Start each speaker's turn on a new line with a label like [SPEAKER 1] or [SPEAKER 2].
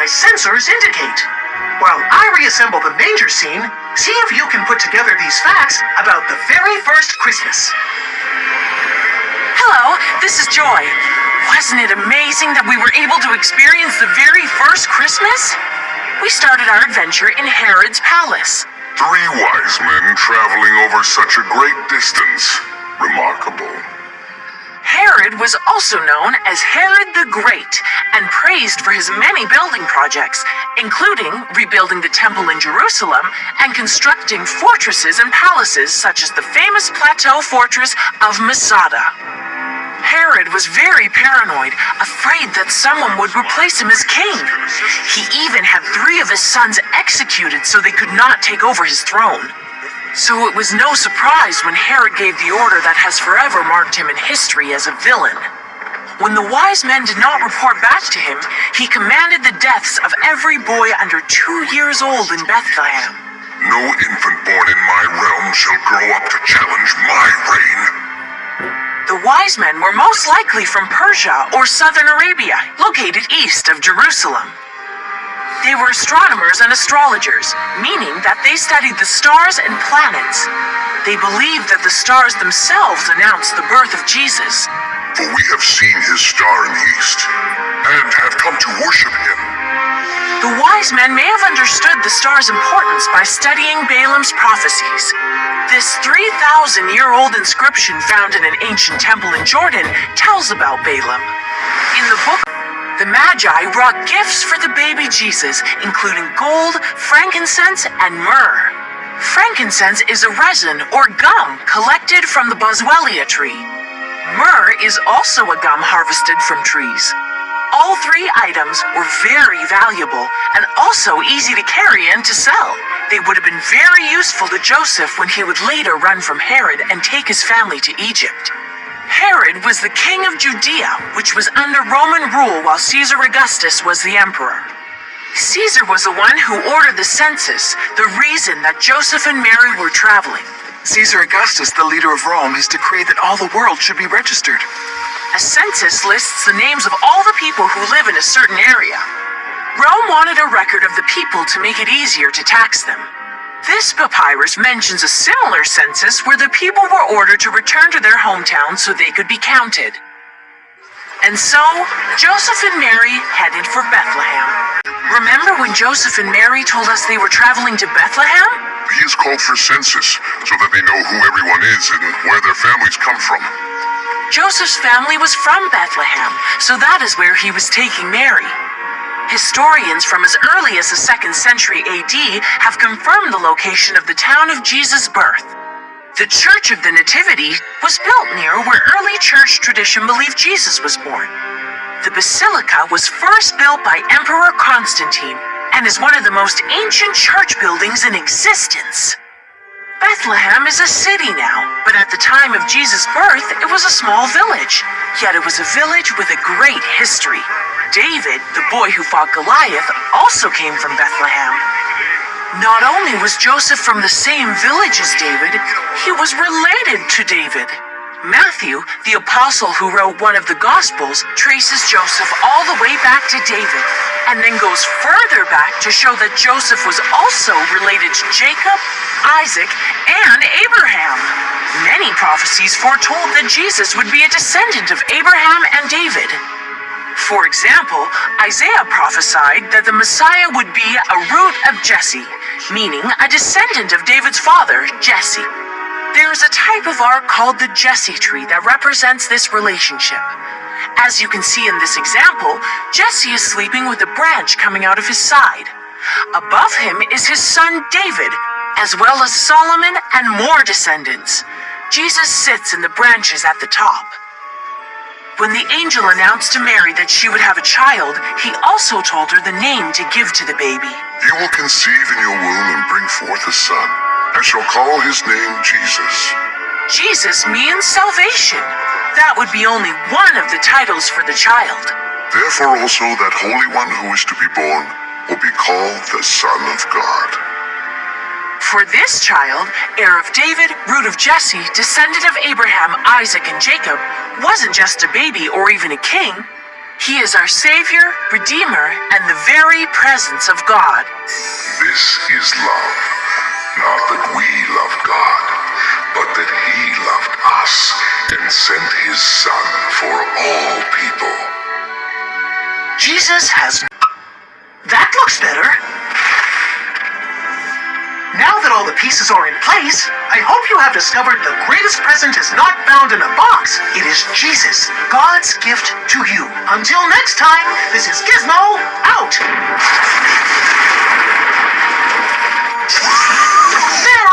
[SPEAKER 1] my sensors indicate. While I reassemble the manger scene, see if you can put together these facts about the very first Christmas.
[SPEAKER 2] Hello, this is Joy. Wasn't it amazing that we were able to experience the very first Christmas? We started our adventure in Herod's palace.
[SPEAKER 3] 3 wise men traveling over such a great distance. Remarkable.
[SPEAKER 2] Herod was also known as Herod the Great and praised for his many building projects, including rebuilding the temple in Jerusalem and constructing fortresses and palaces such as the famous plateau fortress of Masada. Herod was very paranoid, afraid that someone would replace him as king. He even had 3 of his sons executed so they could not take over his throne. So it was no surprise when Herod gave the order that has forever marked him in history as a villain. When the wise men did not report back to him, he commanded the deaths of every boy under 2 years old in Bethlehem.
[SPEAKER 3] No infant born in my realm shall grow up to challenge my reign.
[SPEAKER 2] The wise men were most likely from Persia or southern Arabia, located east of Jerusalem. They were astronomers and astrologers, meaning that they studied the stars and planets. They believed that the stars themselves announced the birth of Jesus.
[SPEAKER 3] For we have seen his star in the east, and have come to worship him.
[SPEAKER 2] The wise men may have understood the star's importance by studying Balaam's prophecies. This 3,000-year-old inscription found in an ancient temple in Jordan tells about Balaam. In the book, the Magi brought gifts for the baby Jesus, including gold, frankincense, and myrrh. Frankincense is a resin or gum collected from the boswellia tree. Myrrh is also a gum harvested from trees. All 3 items were very valuable and also easy to carry and to sell. They would have been very useful to Joseph when he would later run from Herod and take his family to Egypt. Herod was the king of Judea, which was under Roman rule while Caesar Augustus was the emperor. Caesar was the one who ordered the census, the reason that Joseph and Mary were traveling.
[SPEAKER 4] Caesar Augustus, the leader of Rome, has decreed that all the world should be registered.
[SPEAKER 2] A census lists the names of all the people who live in a certain area. Rome wanted a record of the people to make it easier to tax them. This papyrus mentions a similar census where the people were ordered to return to their hometown so they could be counted. And so, Joseph and Mary headed for Bethlehem. Remember when Joseph and Mary told us they were traveling to Bethlehem?
[SPEAKER 3] He is called for census, so that they know who everyone is and where their families come from.
[SPEAKER 2] Joseph's family was from Bethlehem, so that is where he was taking Mary. Historians from as early as the 2nd century AD have confirmed the location of the town of Jesus' birth. The Church of the Nativity was built near where early church tradition believed Jesus was born. The basilica was first built by Emperor Constantine and is one of the most ancient church buildings in existence. Bethlehem is a city now, but at the time of Jesus' birth, it was a small village. Yet it was a village with a great history. David, the boy who fought Goliath, also came from Bethlehem. Not only was Joseph from the same village as David, he was related to David. Matthew, the apostle who wrote one of the Gospels, traces Joseph all the way back to David, and then goes further back to show that Joseph was also related to Jacob, Isaac, and Abraham. Many prophecies foretold that Jesus would be a descendant of Abraham and David. For example, Isaiah prophesied that the Messiah would be a root of Jesse, meaning a descendant of David's father, Jesse. There is a type of art called the Jesse tree that represents this relationship. As you can see in this example, Jesse is sleeping with a branch coming out of his side. Above him is his son David, as well as Solomon and more descendants. Jesus sits in the branches at the top. When the angel announced to Mary that she would have a child, he also told her the name to give to the baby.
[SPEAKER 3] You will conceive in your womb and bring forth a son, and shall call his name Jesus.
[SPEAKER 2] Jesus means salvation. That would be only one of the titles for the child.
[SPEAKER 3] Therefore also that Holy One who is to be born will be called the Son of God.
[SPEAKER 2] For this child, heir of David, root of Jesse, descendant of Abraham, Isaac, and Jacob, wasn't just a baby or even a king. He is our Savior, Redeemer, and the very presence of God.
[SPEAKER 3] This is love. Not that we love God, but that He loved us and sent His Son for all people.
[SPEAKER 1] Jesus has... That looks better. Now that all the pieces are in place, I hope you have discovered the greatest present is not found in a box. It is Jesus, God's gift to you. Until next time, this is Gizmo, out! There!